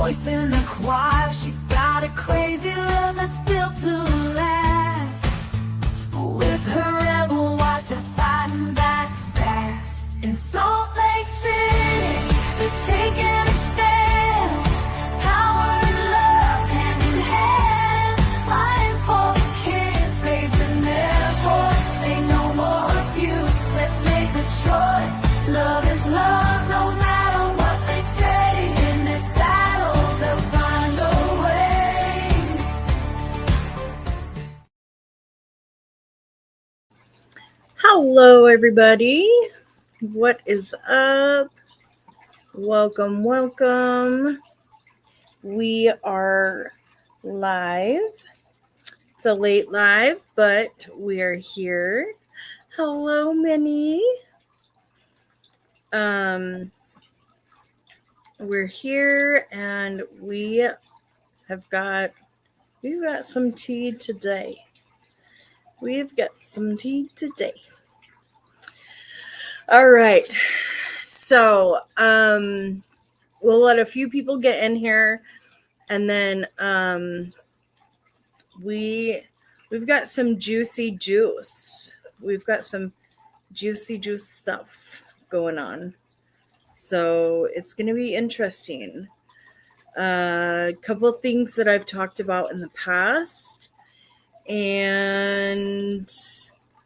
voice in the choir. She's got a crazy love that's built to last. With her rebel wife, they're fighting back fast. In Salt Lake City, they're taking a stand. Power and love, hand in hand. Fighting for the kids, raising their voice. Say no more abuse, let's make the choice. Love is love, no matter what they say. In this battle, they'll find a way. Hello, everybody. What is up? Welcome. We are live. It's a late live, but we are here. Hello, Minnie. We're here and we've got some tea today. All right. So, we'll let a few people get in here, and then we've got some juicy juice. We've got some juicy juice stuff going on. So it's going to be interesting. A couple of things that I've talked about in the past and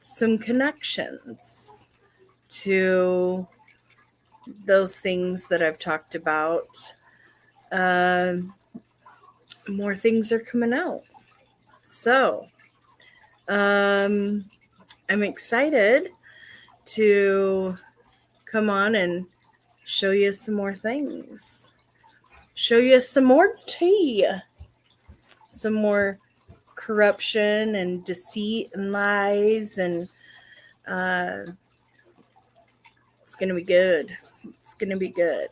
some connections to those things that I've talked about. More things are coming out. So I'm excited to come on and show you some more things. Show you some more tea. Some more corruption and deceit and lies, and it's going to be good.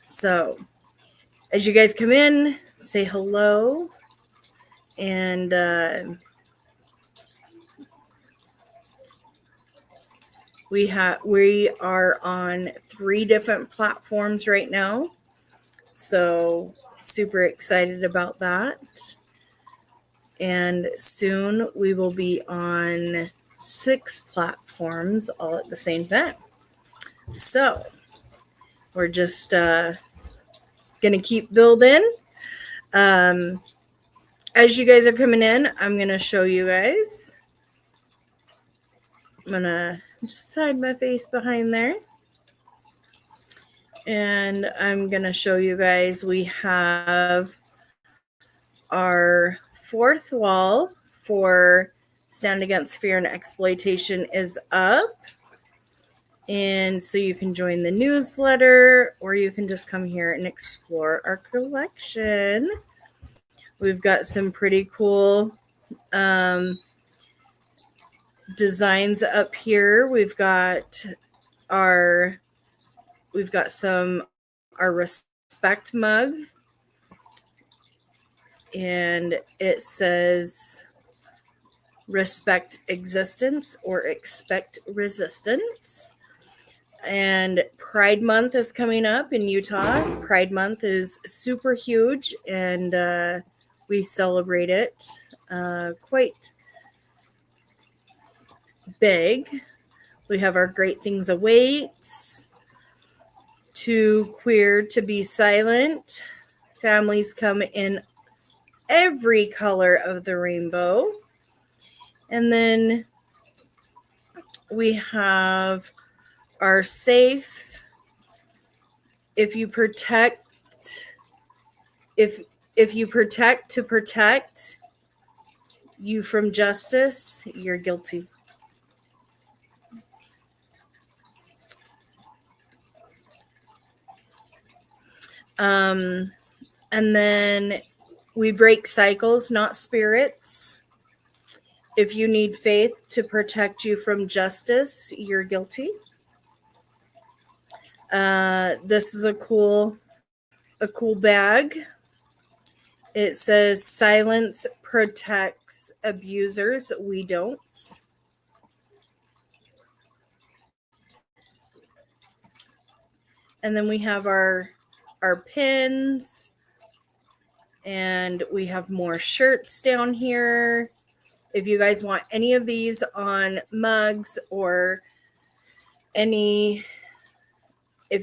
So, as you guys come in, say hello, and we are on 3 different platforms right now. So super excited about that. And soon we will be on 6 platforms all at the same time. So we're just going to keep building. As you guys are coming in, I'm going to show you guys. I'm going to just hide my face behind there. And I'm going to show you guys, we have our 4th wall for Stand Against Fear and Exploitation is up. And so you can join the newsletter, or you can just come here and explore our collection. We've got some pretty cool designs up here. We've got our respect mug, and it says respect existence or expect resistance. And Pride Month is coming up in Utah. Pride Month is super huge, and we celebrate it quite big. We have our Great Things Awaits, Too Queer to Be Silent. Families come in every color of the rainbow. And then we have our safe. If you protect to protect you from justice, you're guilty. And then we break cycles, not spirits. If you need faith to protect you from justice, you're guilty. This is a cool bag. It says silence protects abusers. We don't. And then we have our pins. And we have more shirts down here. If you guys want any of these on mugs or if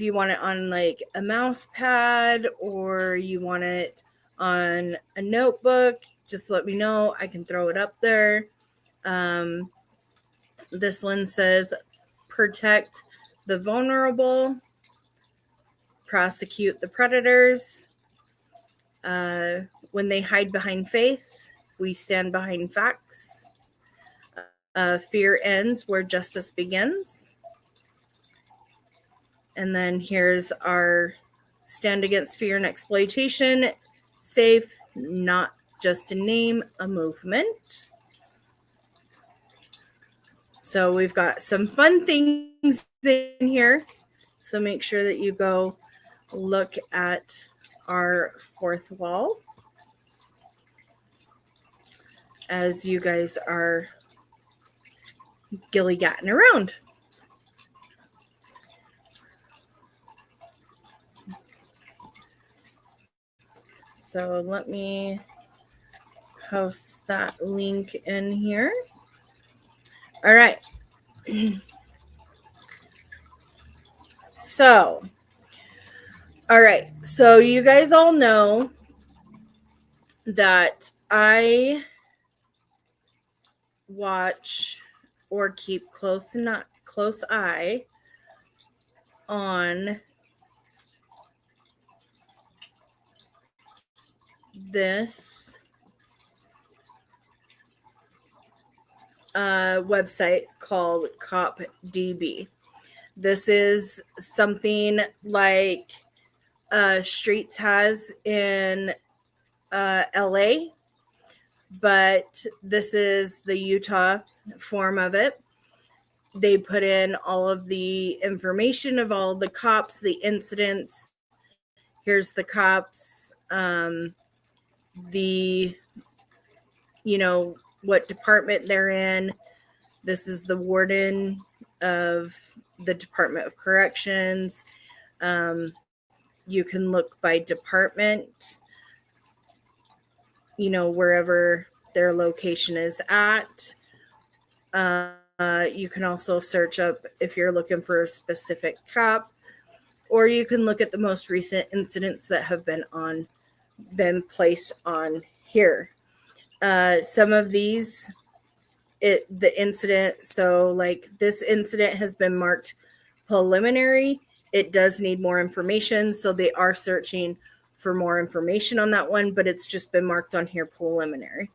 you want it on like a mouse pad or you want it on a notebook, just let me know. I can throw it up there. This one says, protect the vulnerable, prosecute the predators. When they hide behind faith, we stand behind facts. Fear ends where justice begins. And then here's our stand against fear and exploitation. Safe, not just a name, a movement. So we've got some fun things in here. So make sure that you go look at our fourth wall as you guys are gilly-gatting around. So let me post that link in here. All right. So you guys all know that I watch or keep close eye on this website called CopDB. This is something like Streets has in LA, but this is the Utah form of it. They put in all of the information of all the cops, the incidents. Here's the cops, what department they're in. This is the warden of the Department of Corrections. You can look by department, wherever their location is at. You can also search up if you're looking for a specific cop, or you can look at the most recent incidents that have been placed on here. Some of these, the incident, so like this incident has been marked preliminary. It does need more information, so they are searching for more information on that one, but it's just been marked on here preliminary.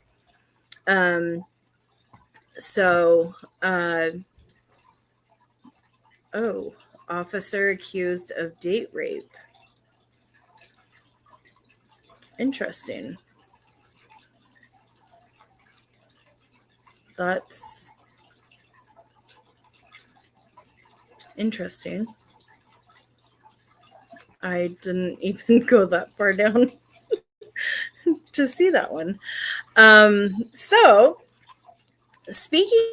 Officer accused of date rape. Interesting. That's interesting. I didn't even go that far down to see that one. So, speaking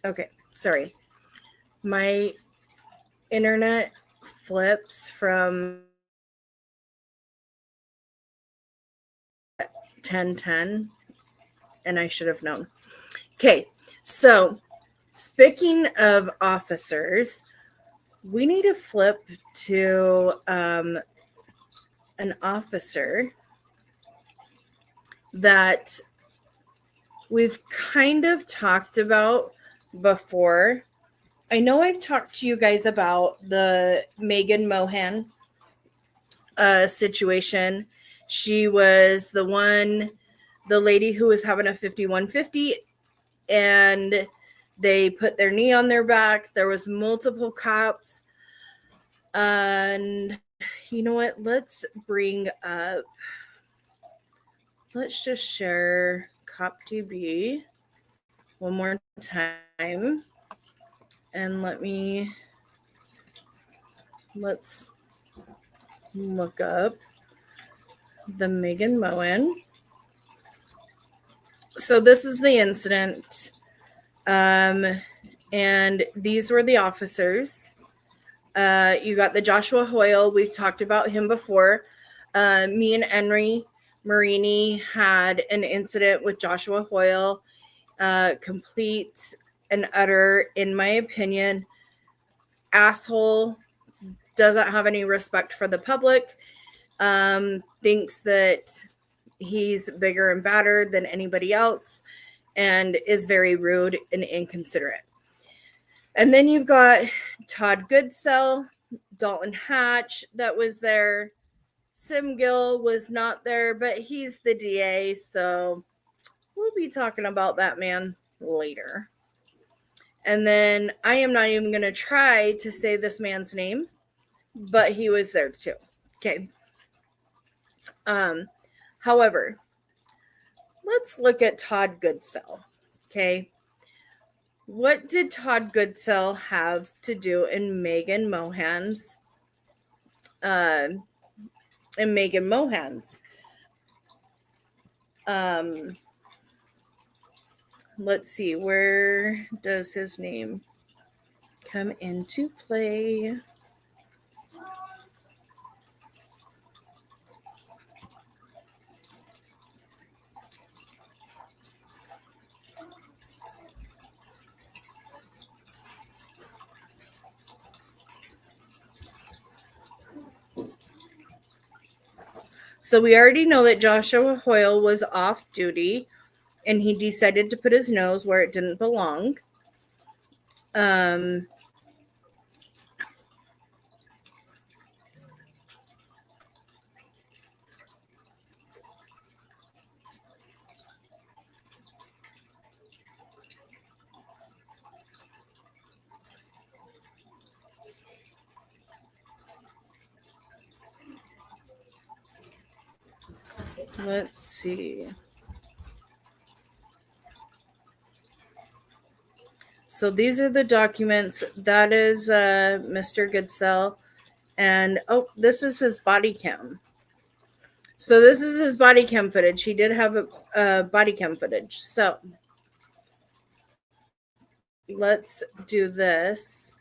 Okay, sorry. My internet flips from 10:10, and I should have known. Okay, so speaking of officers, we need to flip to an officer that we've kind of talked about before. I know I've talked to you guys about the Megan Mohan situation. She was the lady who was having a 5150, and they put their knee on their back. There was multiple cops. And you know what? Let's just share CopTB one more time. And let's look up the Megan Moen. So this is the incident. And these were the officers. You got the Joshua Hoyle. We've talked about him before. Me and Henry Marini had an incident with Joshua Hoyle. Complete and utter, in my opinion, asshole. Doesn't have any respect for the public. Thinks that he's bigger and badder than anybody else, and is very rude and inconsiderate. And then you've got Todd Goodsell, Dalton Hatch that was there. Sim Gill was not there, but he's the DA, so we'll be talking about that man later. And then I am not even going to try to say this man's name, but he was there too. Okay. However, let's look at Todd Goodsell. Okay. What did Todd Goodsell have to do in Megan Mohan's? Let's see, where does his name come into play? So we already know that Joshua Hoyle was off duty and he decided to put his nose where it didn't belong. Let's see. So these are the documents. That is Mr. Goodsell. And this is his body cam. So this is his body cam footage. He did have a body cam footage. So let's do this.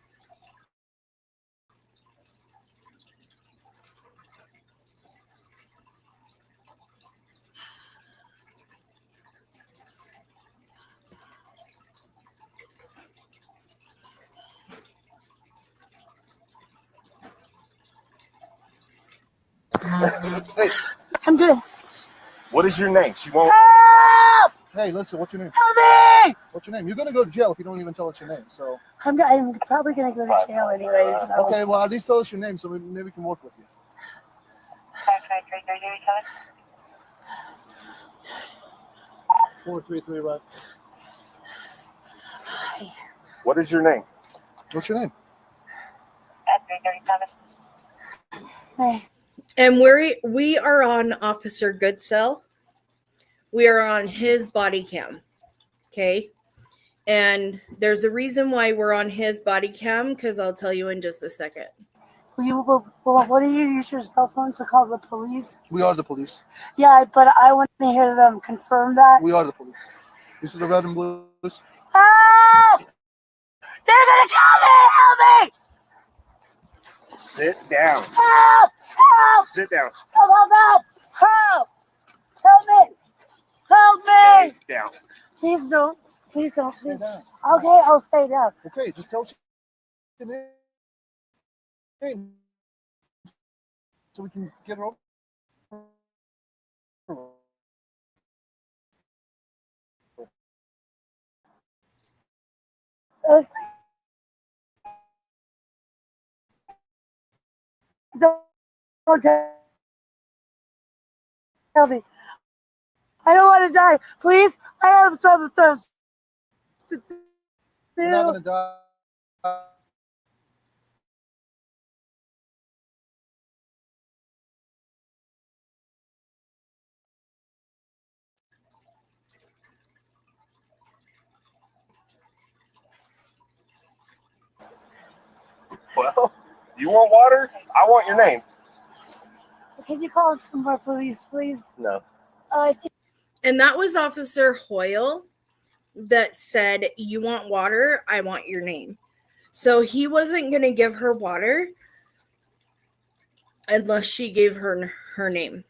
Hey, I'm good. what is your name? She won't. Help! Hey, listen, what's your name? Help me! What's your name? You're gonna go to jail if you don't even tell us your name. So. I'm probably gonna go to jail anyways. So. Okay, well at least tell us your name so maybe we can work with you. 433, right? What is your name? What's your name? Hey. And we are on Officer Goodsell. We are on his body cam. Okay. And there's a reason why we're on his body cam, because I'll tell you in just a second. What do you use your cell phone to call the police? We are the police. Yeah, but I want to hear them confirm that. We are the police. These are the red and blues. Help! They're gonna kill me! Help me! Sit down. Help! Help! Sit down. Help! Help! Help me! Help me! Stay down. Please don't. Please don't. Stay down. Okay, I'll stay down. Okay, just tell us your name so we can get her over. Don't tell me. I don't want to die. Please, I have some stuff to do. You're not gonna die. Well, you want water? I want your name. Can you call some more police, please? No. I think And that was Officer Hoyle that said, "You want water? I want your name." So he wasn't going to give her water unless she gave her name.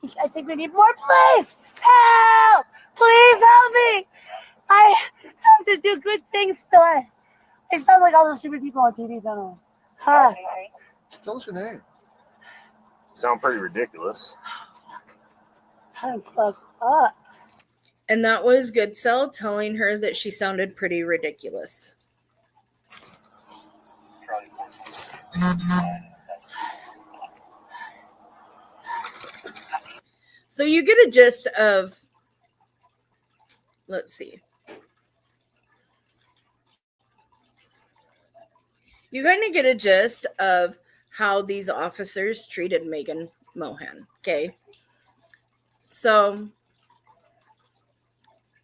we need more police. Help! Please help me. I have to do good things still. I sound like all those stupid people on TV, don't I? Huh. Tell us your name. Sound pretty ridiculous. I'm fucked up. And that was Goodsell telling her that she sounded pretty ridiculous. So you get a gist of, let's see. You kind of get a gist of how these officers treated Megan Mohan. Okay. So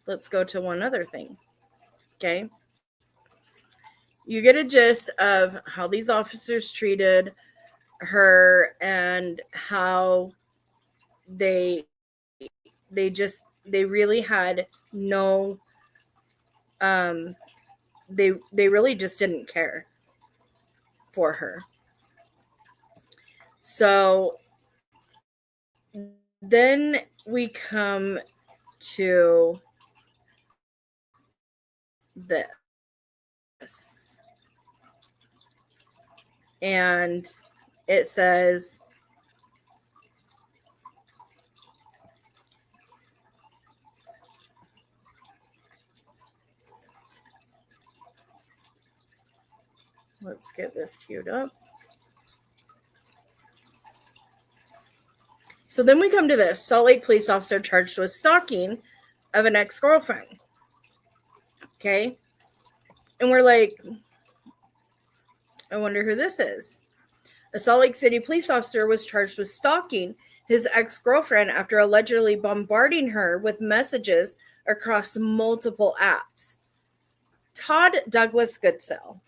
let's go to one other thing. Okay. You get a gist of how these officers treated her and how they really had no they really just didn't care for her. So then we come to this, and it says, let's get this queued up. So then we come to this. Salt Lake police officer charged with stalking of an ex-girlfriend. Okay. And we're like, I wonder who this is. A Salt Lake City police officer was charged with stalking his ex-girlfriend after allegedly bombarding her with messages across multiple apps. Todd Douglas Goodsell.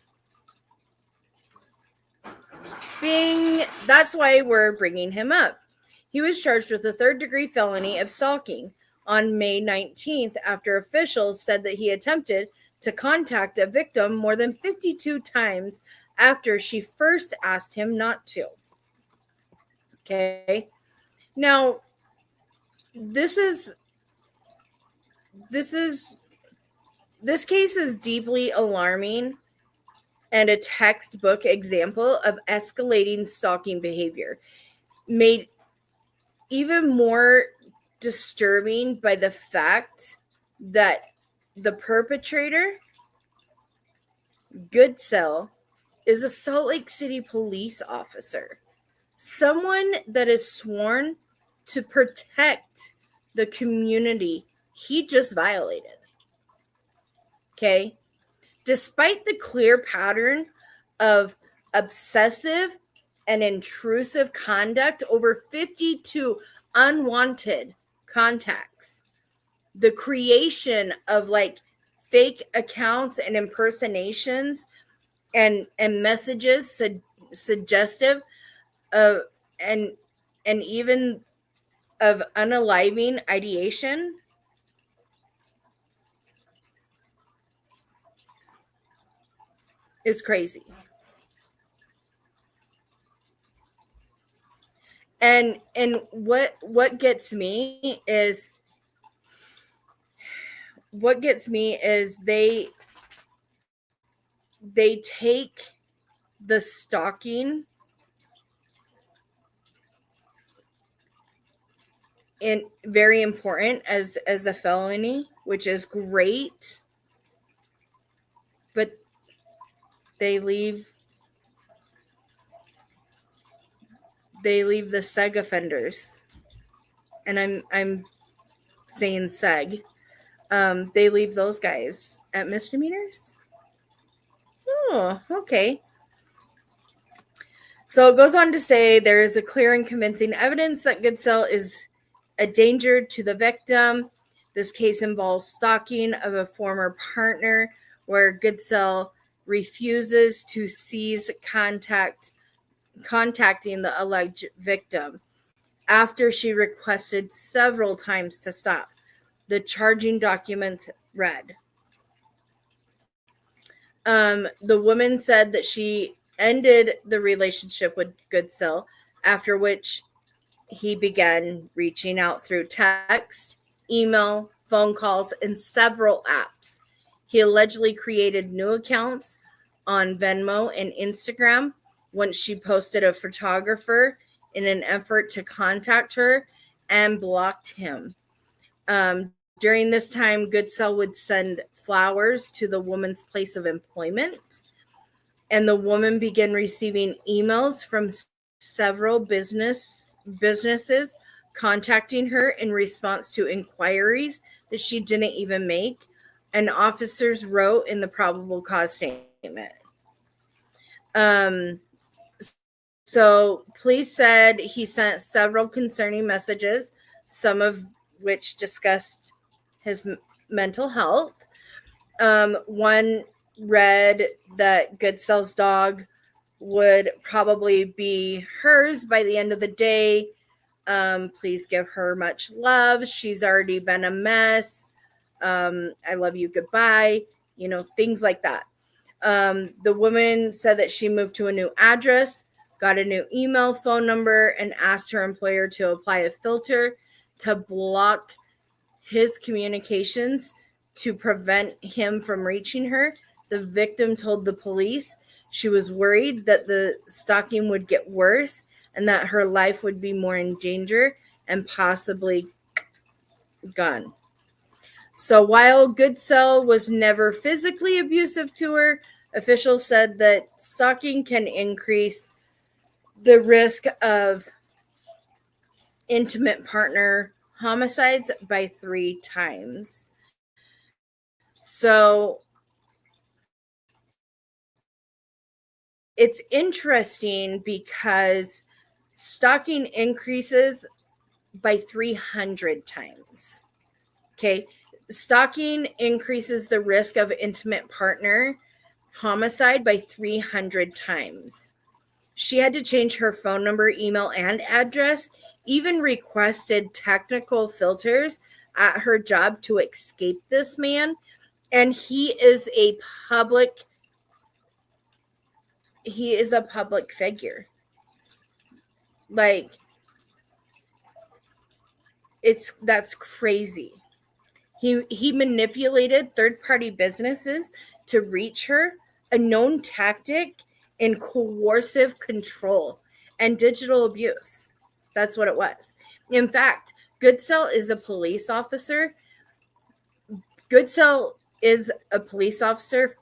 Bing. That's why we're bringing him up. He was charged with a third-degree felony of stalking on May 19th after officials said that he attempted to contact a victim more than 52 times after she first asked him not to. Okay. Now, this case is deeply alarming and a textbook example of escalating stalking behavior, made even more disturbing by the fact that the perpetrator, Goodsell, is a Salt Lake City police officer, someone that is sworn to protect the community he just violated. Okay? Despite the clear pattern of obsessive and intrusive conduct over 52 unwanted contacts, the creation of like fake accounts and impersonations and messages suggestive of and even of unaliving ideation, is crazy. And what gets me is they take the stalking and very important as a felony, which is great, but they leave the seg offenders, and I'm saying seg. They leave those guys at misdemeanors. Oh, okay. So it goes on to say there is a clear and convincing evidence that Goodsell is a danger to the victim. This case involves stalking of a former partner where Goodsell refuses to cease contacting the alleged victim after she requested several times to stop. The charging documents read. The woman said that she ended the relationship with Goodsell, after which he began reaching out through text, email, phone calls, and several apps. He allegedly created new accounts on Venmo and Instagram once she posted a photographer in an effort to contact her, and blocked him. During this time, Goodsell would send flowers to the woman's place of employment, and the woman began receiving emails from several businesses contacting her in response to inquiries that she didn't even make, and officers wrote in the probable cause statement. So police said he sent several concerning messages, some of which discussed his mental health. One read that Goodsell's dog would probably be hers by the end of the day. Please give her much love. She's already been a mess. I love you. Goodbye. Things like that. The woman said that she moved to a new address, got a new email, phone number, and asked her employer to apply a filter to block his communications to prevent him from reaching her. The victim told the police she was worried that the stalking would get worse and that her life would be more in danger and possibly gone. So while Goodsell was never physically abusive to her, officials said that stalking can increase the risk of intimate partner homicides by 3 times. So it's interesting because stalking increases by 300 times. Okay. Stalking increases the risk of intimate partner homicide by 300 times. She had to change her phone number, email, and address, even requested technical filters at her job to escape this man. And he is a public figure. Like, that's crazy. He manipulated third-party businesses to reach her, a known tactic in coercive control and digital abuse. That's what it was. In fact, Goodsell is a police officer.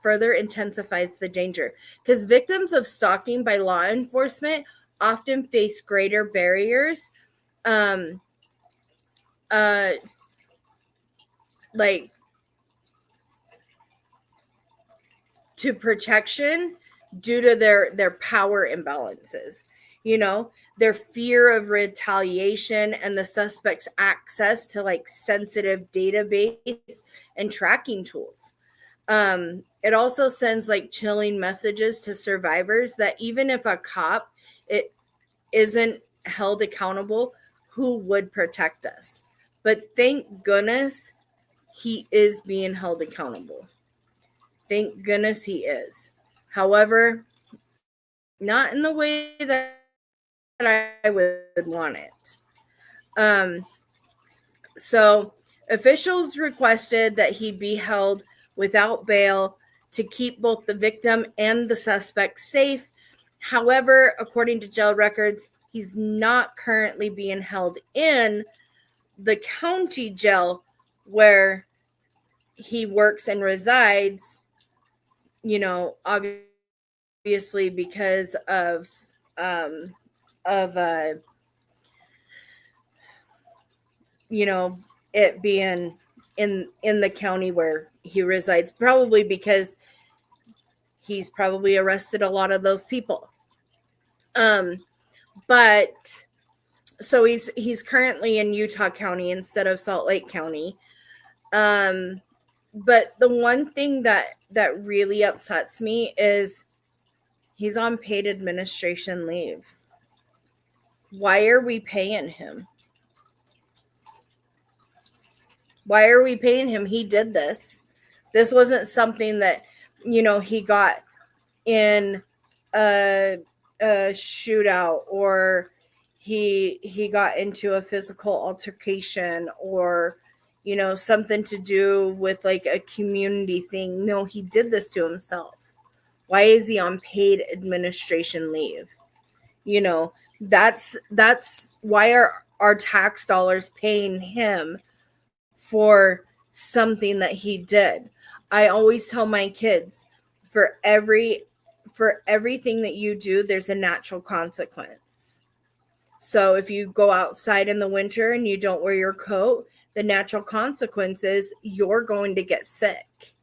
Further intensifies the danger because victims of stalking by law enforcement often face greater barriers like to protection due to their power imbalances, their fear of retaliation and the suspect's access to like sensitive database and tracking tools. It also sends like chilling messages to survivors that even if a cop isn't held accountable, who would protect us? But thank goodness he is being held accountable. Thank goodness he is. However, not in the way that I would want it. So officials requested that he be held without bail to keep both the victim and the suspect safe. However, according to jail records, he's not currently being held in the county jail where he works and resides, obviously because of it being in the county where he resides, probably because he's probably arrested a lot of those people. But so he's currently in Utah County instead of Salt Lake County. But the one thing that really upsets me is he's on paid administration leave. Why are we paying him? Why are we paying him? He did this. This wasn't something that, he got in a shootout, or he got into a physical altercation, or something to do with like a community thing. No, he did this to himself. Why is he on paid administration leave? That's why are our tax dollars paying him for something that he did. I always tell my kids, for everything that you do, there's a natural consequence. So if you go outside in the winter and you don't wear your coat, the natural consequence is you're going to get sick.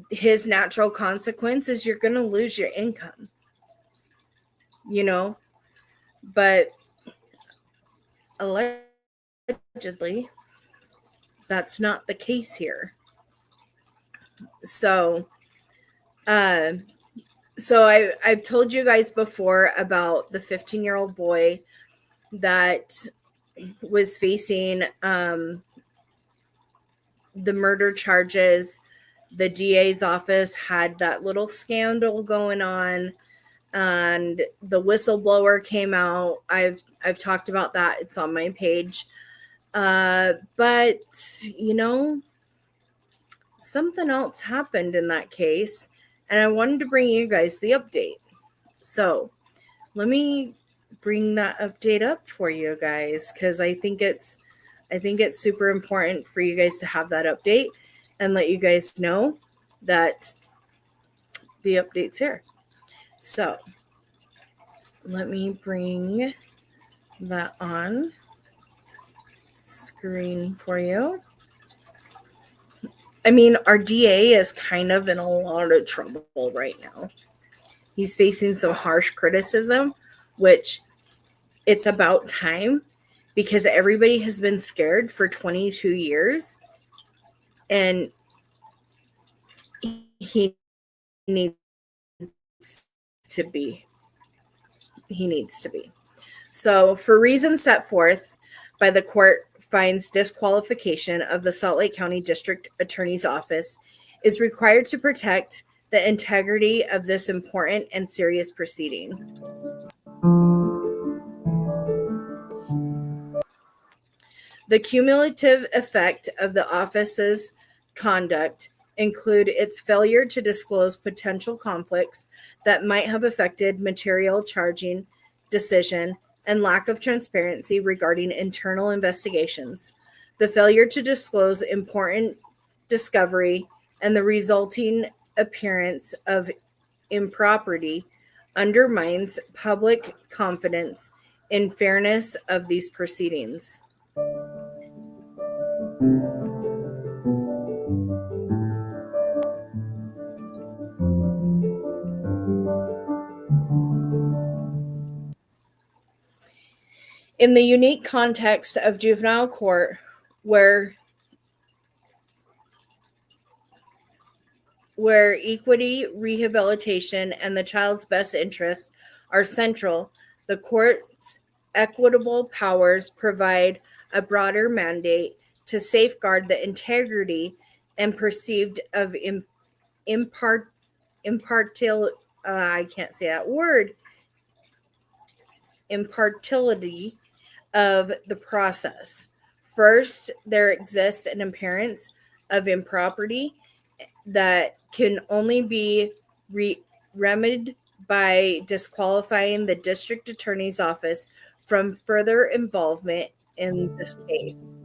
His natural consequence is you're going to lose your income. But allegedly, that's not the case here. So I've told you guys before about the 15-year-old boy that was facing the murder charges. The DA's office had that little scandal going on, and the whistleblower came out. I've talked about that. It's on my page. But something else happened in that case, and I wanted to bring you guys the update. So let me bring that update up for you guys, because I think it's super important for you guys to have that update and let you guys know that the update's here. So let me bring that on screen for you. I mean, our DA is kind of in a lot of trouble right now. He's facing some harsh criticism, which it's about time, because everybody has been scared for 22 years, and he needs to be. So, for reasons set forth by the court, finds disqualification of the Salt Lake County District Attorney's Office is required to protect the integrity of this important and serious proceeding. The cumulative effect of the office's conduct include its failure to disclose potential conflicts that might have affected material charging decision and lack of transparency regarding internal investigations. The failure to disclose important discovery and the resulting appearance of impropriety undermines public confidence in fairness of these proceedings. In the unique context of juvenile court, where equity, rehabilitation, and the child's best interests are central, the court's equitable powers provide a broader mandate to safeguard the integrity and perceived of impartiality of the process. First, there exists an appearance of impropriety that can only be remedied by disqualifying the district attorney's office from further involvement in this case.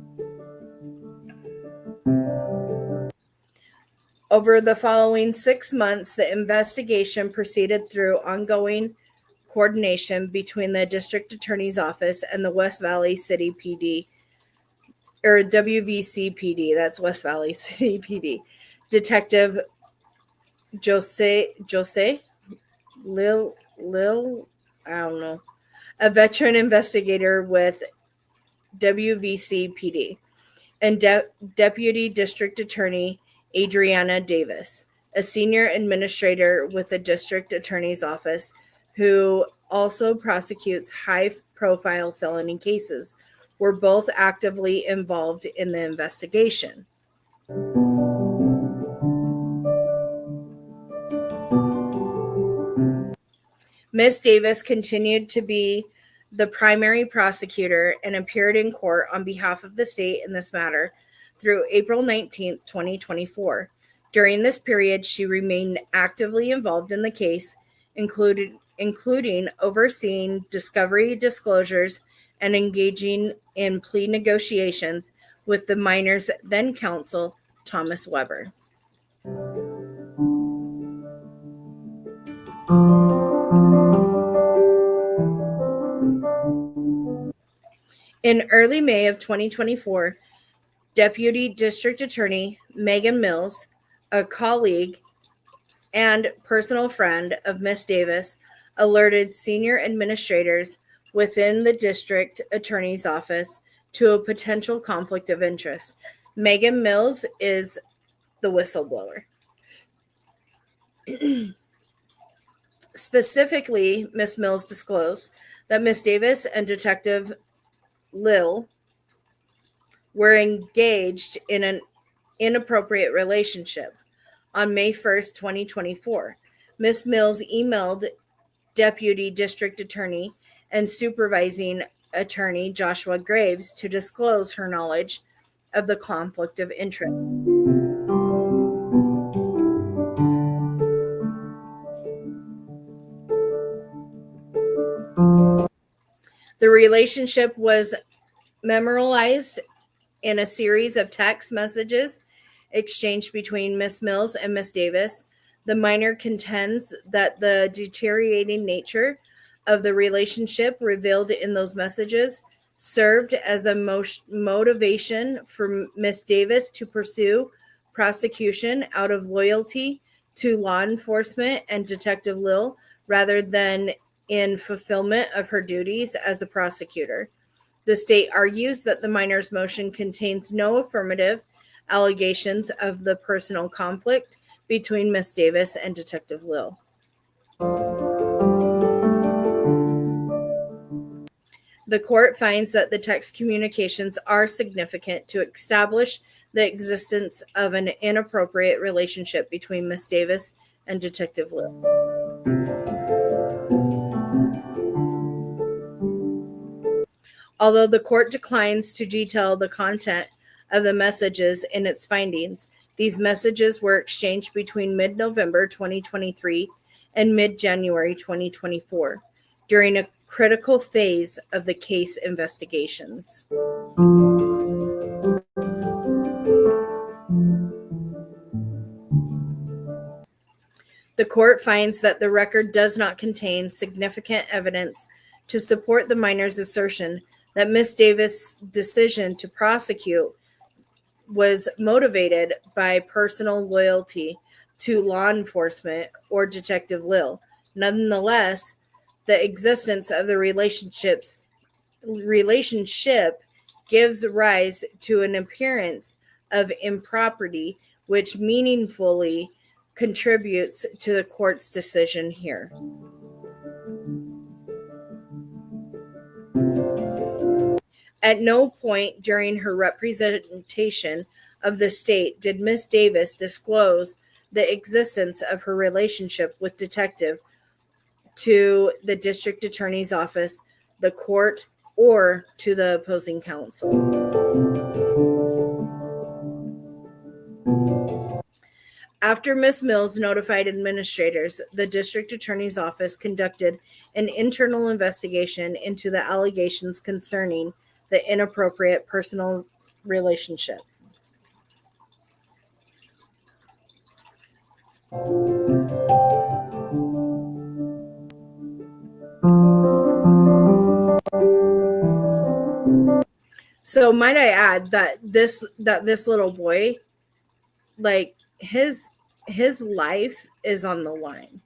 Over the following 6 months, the investigation proceeded through ongoing coordination between the district attorney's office and the West Valley City PD, or WVC-PD, that's West Valley City PD. Detective Jose Lil, I don't know, a veteran investigator with WVC-PD. and Deputy District Attorney Adriana Davis, a senior administrator with the District Attorney's Office who also prosecutes high-profile felony cases, were both actively involved in the investigation. Ms. Davis continued to be the primary prosecutor and appeared in court on behalf of the state in this matter through April 19, 2024. During this period, she remained actively involved in the case, including overseeing discovery disclosures and engaging in plea negotiations with the minors' then counsel, Thomas Weber. In early May of 2024, Deputy District Attorney Megan Mills, a colleague and personal friend of Ms. Davis, alerted senior administrators within the District Attorney's Office to a potential conflict of interest. Megan Mills is the whistleblower. Specifically, Ms. Mills disclosed that Ms. Davis and Detective Lil were engaged in an inappropriate relationship. On May 1st, 2024, Ms. Mills emailed Deputy District Attorney and Supervising Attorney Joshua Graves to disclose her knowledge of the conflict of interest. The relationship was memorialized in a series of text messages exchanged between Ms. Mills and Ms. Davis. The minor contends that the deteriorating nature of the relationship revealed in those messages served as a motivation for Ms. Davis to pursue prosecution out of loyalty to law enforcement and Detective Lil rather than in fulfillment of her duties as a prosecutor. The state argues that the minor's motion contains no affirmative allegations of the personal conflict between Ms. Davis and Detective Lil. The court finds that the text communications are significant to establish the existence of an inappropriate relationship between Ms. Davis and Detective Lil. Although the court declines to detail the content of the messages in its findings, these messages were exchanged between mid-November 2023 and mid-January 2024 during a critical phase of the case investigations. The court finds that the record does not contain significant evidence to support the minor's assertion that Ms. Davis' decision to prosecute was motivated by personal loyalty to law enforcement or Detective Lil. Nonetheless, the existence of the relationship gives rise to an appearance of impropriety, which meaningfully contributes to the court's decision here. At no point during her representation of the state did Ms. Davis disclose the existence of her relationship with Detective to the District Attorney's Office, the court, or to the opposing counsel. After Ms. Mills notified administrators, the District Attorney's Office conducted an internal investigation into the allegations concerning the inappropriate personal relationship. So might I add that this little boy, like his life is on the line.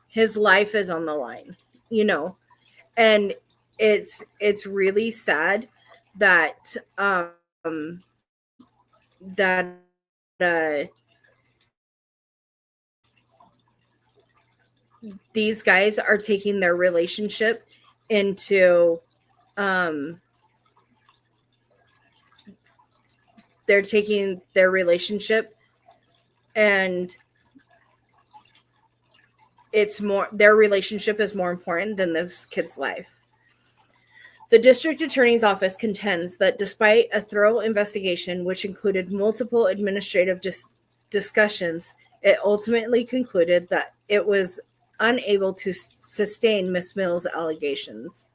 His life is on the line, and it's really sad that that these guys are taking their relationship into they're taking their relationship and it's more, their relationship is more important than this kid's life. The district attorney's office contends that despite a thorough investigation, which included multiple administrative discussions, it ultimately concluded that it was unable to sustain Ms. Mills' allegations.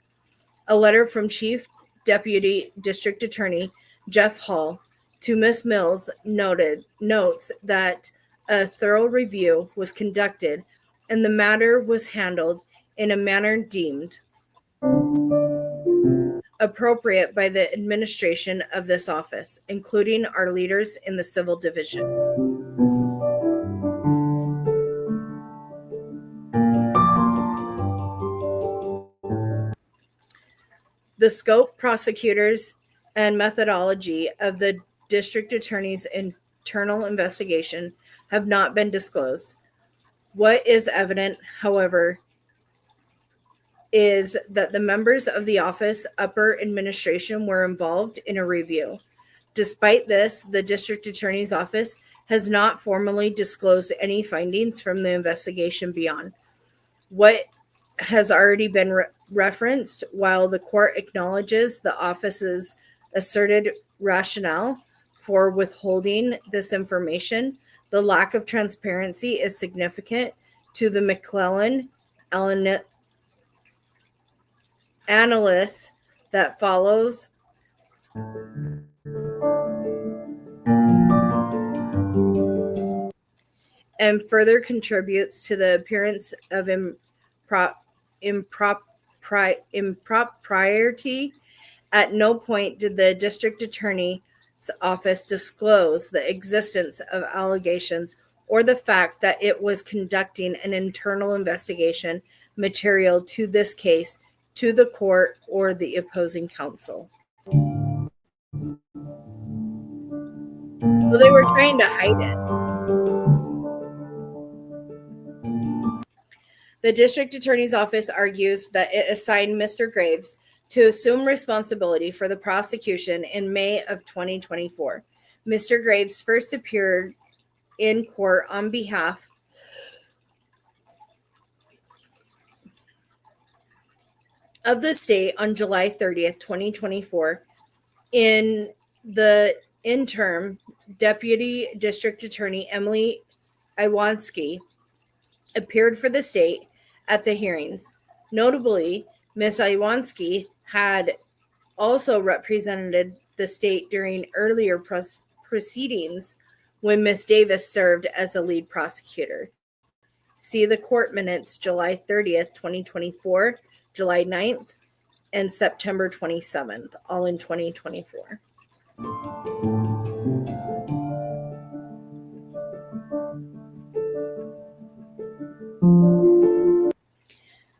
A letter from Chief Deputy District Attorney Jeff Hall to Ms. Mills notes that a thorough review was conducted and the matter was handled in a manner deemed appropriate by the administration of this office, including our leaders in the civil division. The scope, prosecutors, and methodology of the district attorney's internal investigation have not been disclosed. What is evident, however, is that the members of the office upper administration were involved in a review. Despite this, the district attorney's office has not formally disclosed any findings from the investigation beyond what has already been referenced. While the court acknowledges the office's asserted rationale for withholding this information, the lack of transparency is significant to the McClellan analysis that follows and further contributes to the appearance of impropriety. At no point did the district attorney's office disclose the existence of allegations or the fact that it was conducting an internal investigation material to this case to the court or the opposing counsel. So they were trying to hide it. The district attorney's office argues that it assigned Mr. Graves to assume responsibility for the prosecution in May of 2024. Mr. Graves first appeared in court on behalf of the state on July 30th, 2024. In the interim, Deputy District Attorney Emily Iwanski appeared for the state at the hearings. Notably, Ms. Iwanski had also represented the state during earlier proceedings when Ms. Davis served as the lead prosecutor. See the court minutes July 30th, 2024, July 9th, and September 27th, all in 2024.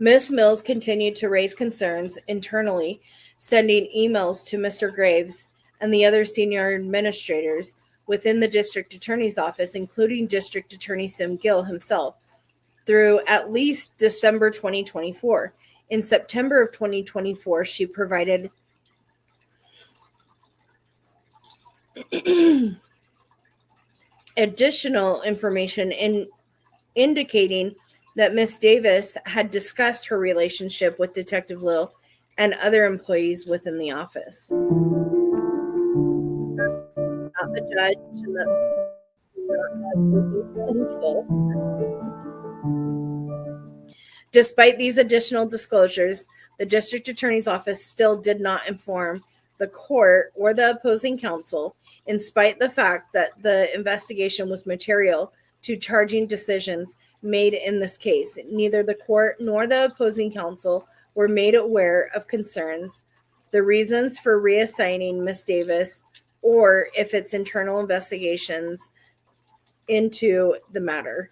Ms. Mills continued to raise concerns internally, sending emails to Mr. Graves and the other senior administrators within the district attorney's office, including District Attorney Sim Gill himself, through at least December 2024. In September of 2024, she provided additional information indicating that Ms. Davis had discussed her relationship with Detective Lill and other employees within the office. Not the judge and Despite these additional disclosures, the district attorney's office still did not inform the court or the opposing counsel, in spite of the fact that the investigation was material to charging decisions made in this case. Neither the court nor the opposing counsel were made aware of concerns, the reasons for reassigning Ms. Davis, or if its internal investigations into the matter.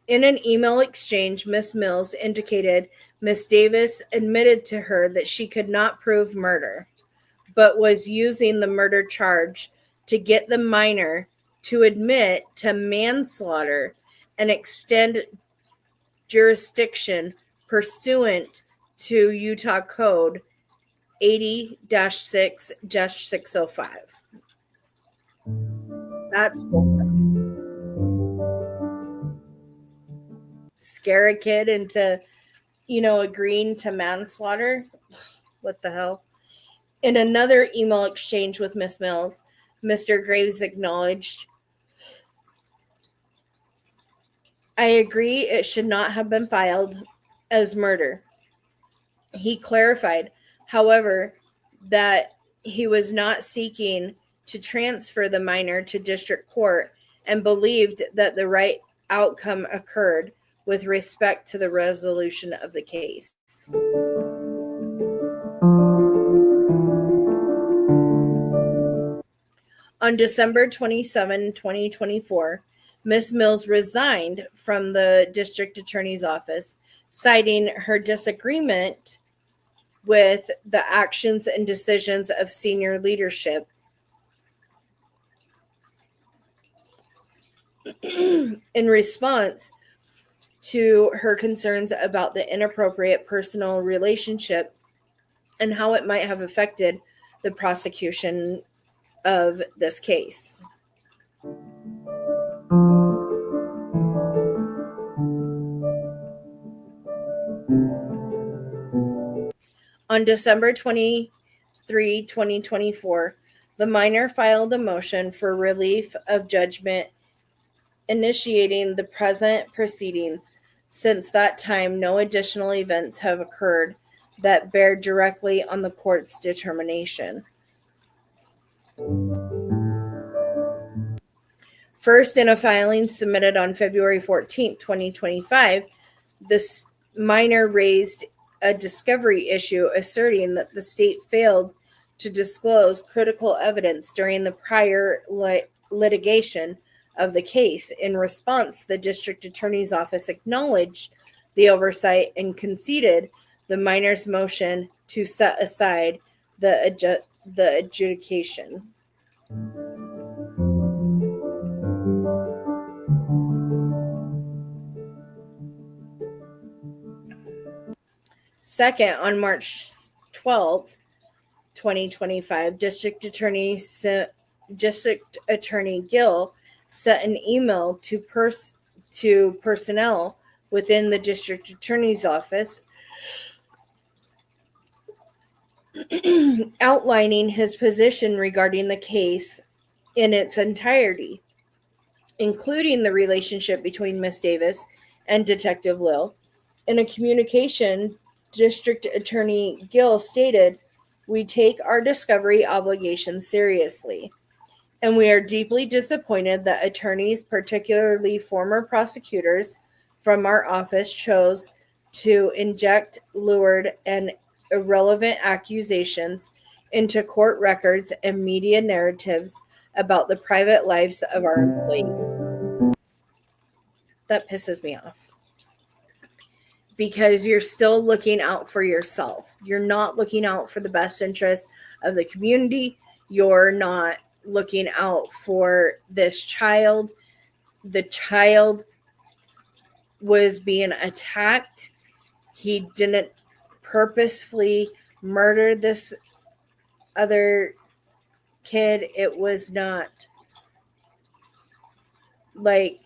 In an email exchange, Miss Mills indicated Miss Davis admitted to her that she could not prove murder, but was using the murder charge to get the minor to admit to manslaughter and extend jurisdiction pursuant to Utah Code 80-6-605. That's bullshit. Scare a kid into, agreeing to manslaughter. What the hell? In another email exchange with Miss Mills, Mr. Graves acknowledged, I agree it should not have been filed as murder. He clarified, however, that he was not seeking to transfer the minor to district court and believed that the right outcome occurred with respect to the resolution of the case. On December 27, 2024, Ms. Mills resigned from the district attorney's office, citing her disagreement with the actions and decisions of senior leadership. In response to her concerns about the inappropriate personal relationship and how it might have affected the prosecution of this case. On December 23, 2024, the minor filed a motion for relief of judgment initiating the present proceedings. Since that time, no additional events have occurred that bear directly on the court's determination. First, in a filing submitted on February 14, 2025, this minor raised a discovery issue asserting that the state failed to disclose critical evidence during the prior litigation of the case. In response, the district attorney's office acknowledged the oversight and conceded the minor's motion to set aside the adjudication. Second, on March 12th, 2025, District Attorney Gill sent an email to personnel within the district attorney's office outlining his position regarding the case in its entirety, including the relationship between Miss Davis and Detective Lill. In a communication, District Attorney Gill stated, "We take our discovery obligations seriously, and we are deeply disappointed that attorneys, particularly former prosecutors from our office, chose to inject lurid and irrelevant accusations into court records and media narratives about the private lives of our employees." That pisses me off. Because you're still looking out for yourself. You're not looking out for the best interest of the community. You're not looking out for this child. The child was being attacked. He didn't purposefully murder this other kid. It was not like,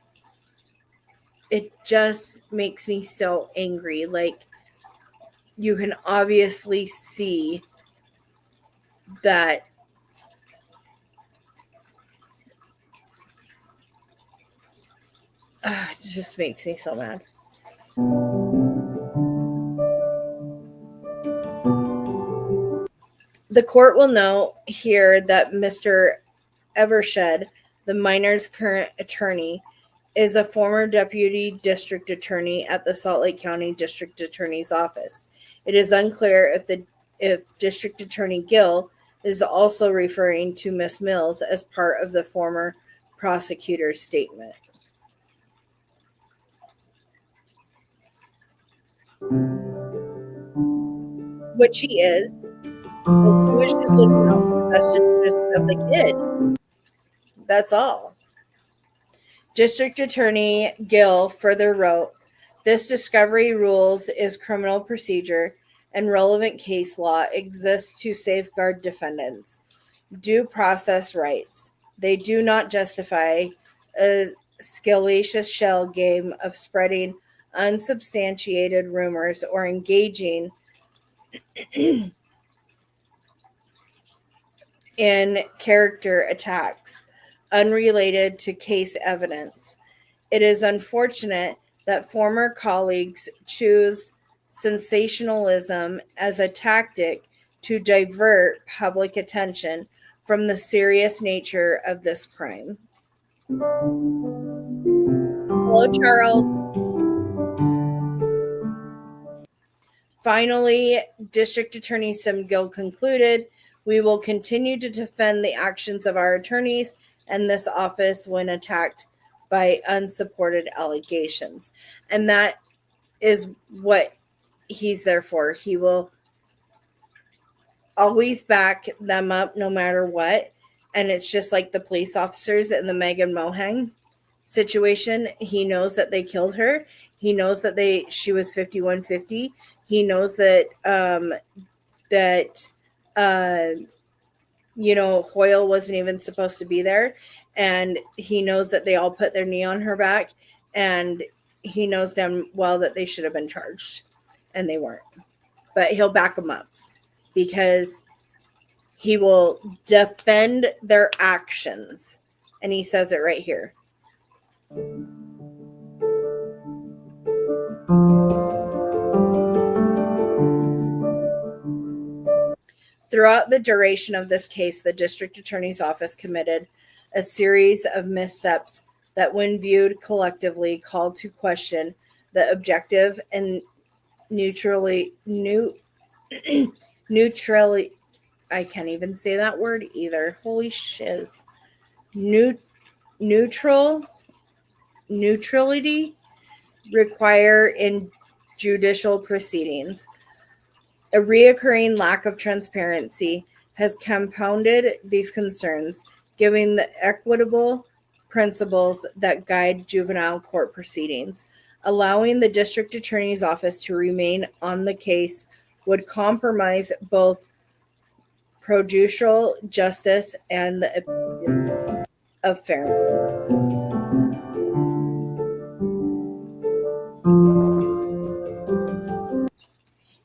it just makes me so angry. Like, you can obviously see that it just makes me so mad. The court will note here that Mr. Evershed, the minor's current attorney, is a former deputy district attorney at the Salt Lake County District Attorney's Office. It is unclear if District Attorney Gill is also referring to Miss Mills as part of the former prosecutor's statement. which he is. Well, he was just looking out for the best interests of the kid. That's all. District Attorney Gill further wrote, this discovery rules is criminal procedure and relevant case law exists to safeguard defendants' due process rights. They do not justify a salacious shell game of spreading unsubstantiated rumors or engaging in character attacks unrelated to case evidence. It is unfortunate that former colleagues choose sensationalism as a tactic to divert public attention from the serious nature of this crime. Hello, Charles. Finally, District Attorney Sim Gill concluded, we will continue to defend the actions of our attorneys and this office when attacked by unsupported allegations. And that is what he's there for. He will always back them up no matter what. And it's just like the police officers in the Megan Mohang situation. He knows that they killed her. He knows that she was 5150. He knows that Hoyle wasn't even supposed to be there. And he knows that they all put their knee on her back. And he knows damn well that they should have been charged. And they weren't. But he'll back them up. Because he will defend their actions. And he says it right here. Throughout the duration of this case, the district attorney's office committed a series of missteps that, when viewed collectively, called to question the objective and neutrally, I can't even say that word either. Holy shiz. Neutrality required in judicial proceedings. A reoccurring lack of transparency has compounded these concerns, giving the equitable principles that guide juvenile court proceedings. Allowing the district attorney's office to remain on the case would compromise both procedural justice and the appearance of fairness.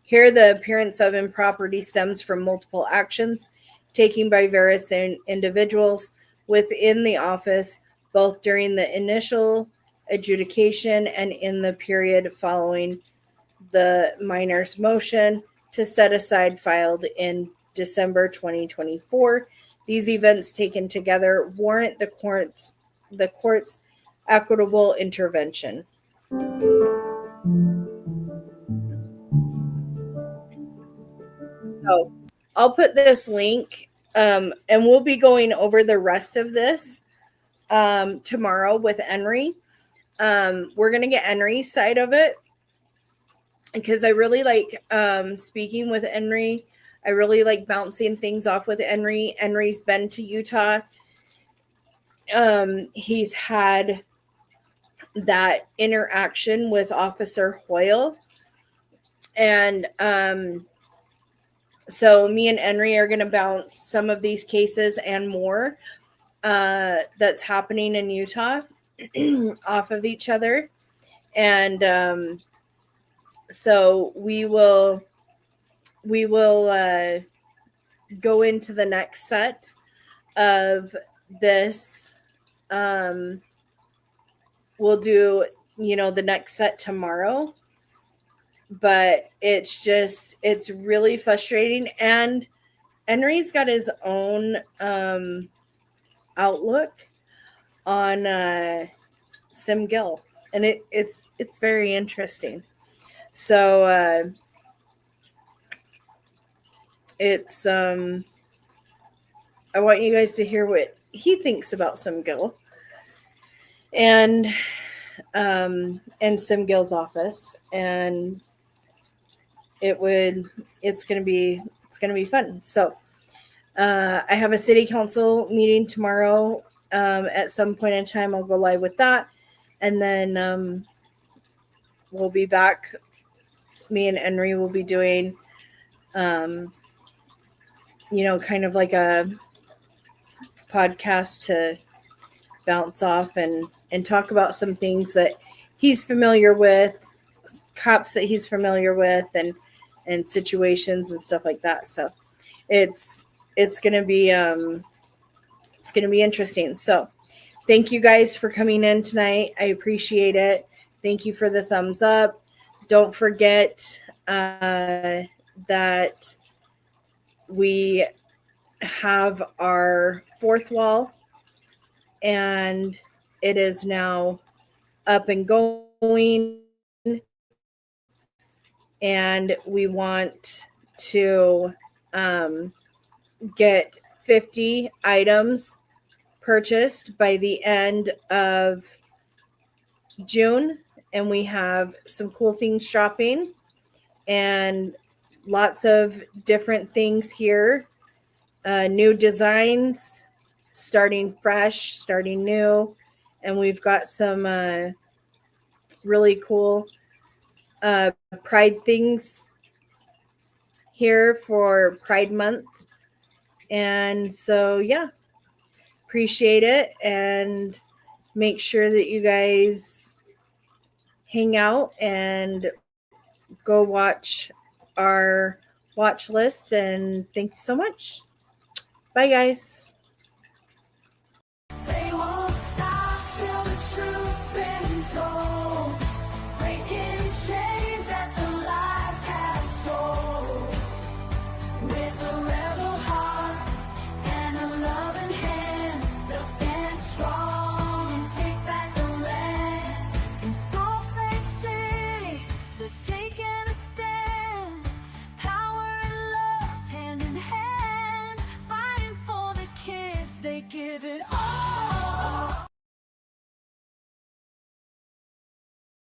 Here, the appearance of impropriety stems from multiple actions taken by various individuals within the office, both during the initial adjudication and in the period following the minor's motion to set aside filed in December 2024. These events taken together warrant the court's equitable intervention. So I'll put this link, and we'll be going over the rest of this tomorrow with Henry. We're going to get Henry's side of it because I really like speaking with Henry. I really like bouncing things off with Henry. Henry's been to Utah. He's had that interaction with Officer Hoyle. And so me and Henry are going to bounce some of these cases and more that's happening in Utah off of each other. And so we will go into the next set of this. We'll do, the next set tomorrow. But it's really frustrating. And Henry's got his own outlook on Sim Gill. And it's very interesting. So it's I want you guys to hear what he thinks about Sim Gill and Sim Gill's office. And it's going to be fun. So I have a city council meeting tomorrow. At some point in time, I'll go live with that. And then we'll be back. Me and Henry will be doing, kind of like a podcast to bounce off and talk about some things that he's familiar with, cops that he's familiar with, and situations and stuff like that. So it's going to be interesting. So thank you guys for coming in tonight. I appreciate it. Thank you for the thumbs up. Don't forget that we have our fourth wall, and it is now up and going. And we want to get 50 items purchased by the end of June. And we have some cool things shopping and lots of different things here. New designs, starting fresh, starting new. And we've got some really cool Pride things here for Pride Month. And so, yeah, appreciate it. And make sure that you guys hang out and go watch our watch list. And thank you so much. Bye, guys. They won't stop till the truth's been told.